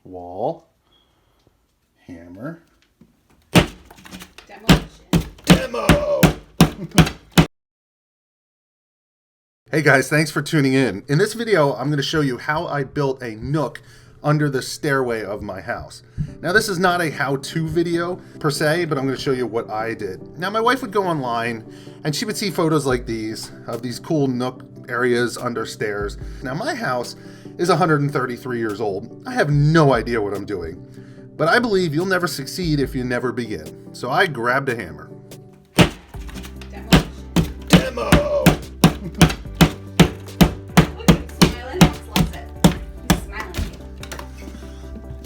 wall, hammer, Demo! Hey guys, thanks for tuning in. In this video, I'm going to show you how I built a nook under the stairway of my house. Now, this is not a how-to video per se, but I'm going to show you what I did. Now, my wife would go online and she would see photos like these of these cool nook areas under stairs. Now, my house is 133 years old. I have no idea what I'm doing, but I believe you'll never succeed if you never begin. So I grabbed a hammer. Demo!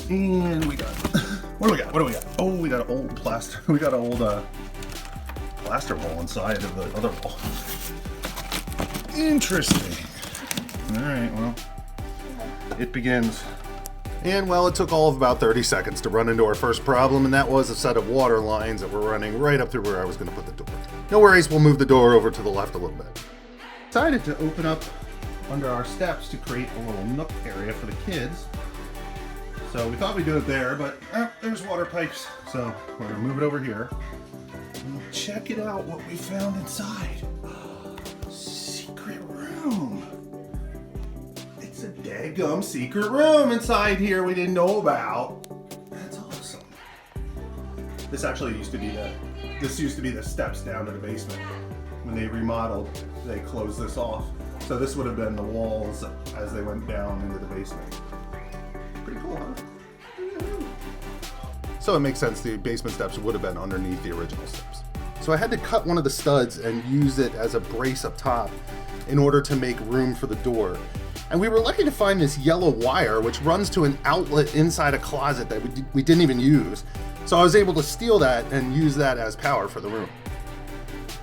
And we got, what do we got? Oh, we got an old plaster. We got an old plaster wall inside of the other wall. Interesting. All right, well, it begins. And well, it took all of about 30 seconds to run into our first problem, and that was a set of water lines that were running right up through where I was going to put the door. No worries, we'll move the door over to the left a little bit. Decided to open up under our steps to create a little nook area for the kids. So we thought we'd do it there, but there's water pipes. So we're gonna move it over here. And check it out, what we found inside. Secret room. It's a daggum secret room inside here we didn't know about. That's awesome. This actually used to be the steps down to the basement. When they remodeled, they closed this off. So this would have been the walls as they went down into the basement. Pretty cool, huh? So it makes sense the basement steps would have been underneath the original steps. So I had to cut one of the studs and use it as a brace up top in order to make room for the door. And we were lucky to find this yellow wire which runs to an outlet inside a closet that we didn't even use. So I was able to steal that and use that as power for the room.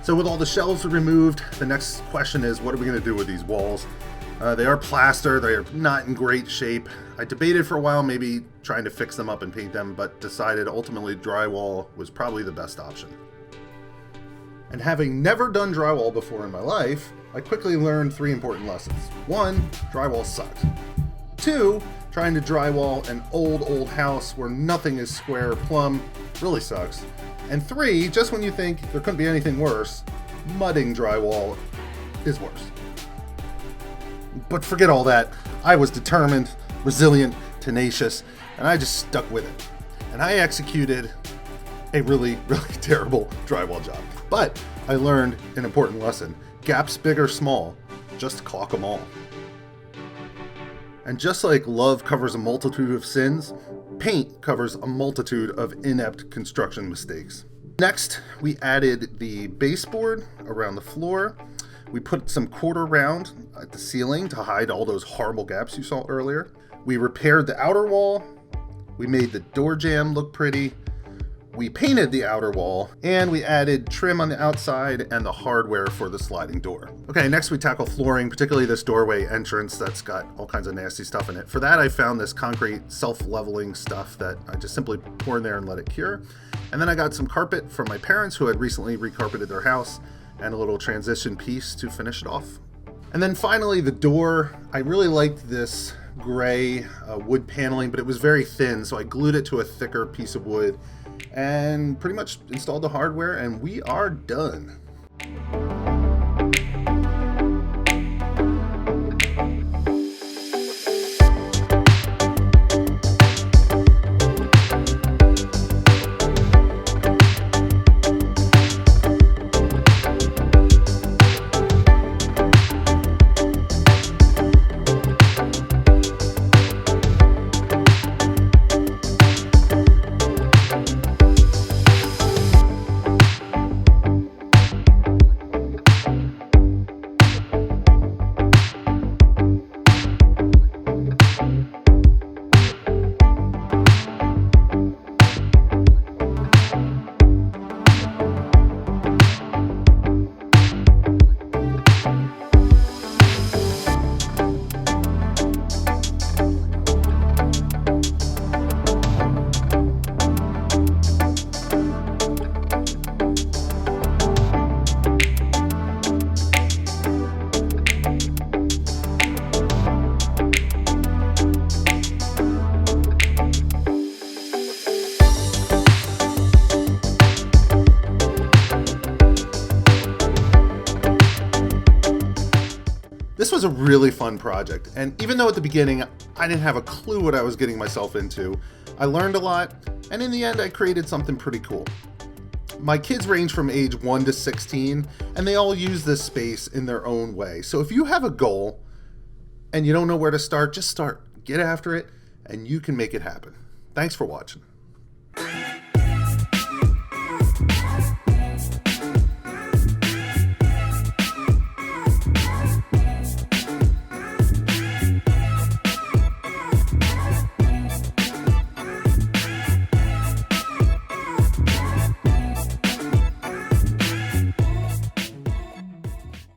So with all the shelves removed, the next question is, what are we going to do with these walls? They are plaster, they are not in great shape. I debated for a while maybe trying to fix them up and paint them, but decided ultimately drywall was probably the best option. And having never done drywall before in my life, I quickly learned 3 important lessons. 1, drywall sucks. 2, trying to drywall an old house where nothing is square or plumb really sucks. And 3, just when you think there couldn't be anything worse, mudding drywall is worse. But forget all that. I was determined, resilient, tenacious, and I just stuck with it. And I executed a really terrible drywall job. But I learned an important lesson. Gaps big or small, just caulk them all. And just like love covers a multitude of sins, paint covers a multitude of inept construction mistakes. Next, we added the baseboard around the floor. We put some quarter round at the ceiling to hide all those horrible gaps you saw earlier. We repaired the outer wall. We made the door jamb look pretty. We painted the outer wall, and we added trim on the outside and the hardware for the sliding door. Okay, next we tackle flooring, particularly this doorway entrance that's got all kinds of nasty stuff in it. For that, I found this concrete self-leveling stuff that I just simply pour in there and let it cure. And then I got some carpet from my parents who had recently recarpeted their house, and a little transition piece to finish it off. And then finally the door. I really liked this gray wood paneling, but it was very thin, so I glued it to a thicker piece of wood and pretty much installed the hardware, and we are done. a really fun project, and even though at the beginning I didn't have a clue what I was getting myself into, I learned a lot, and in the end I created something pretty cool. My kids range from age 1 to 16, and they all use this space in their own way. So if you have a goal and you don't know where to start, just start. Get after it, and you can make it happen. Thanks for watching.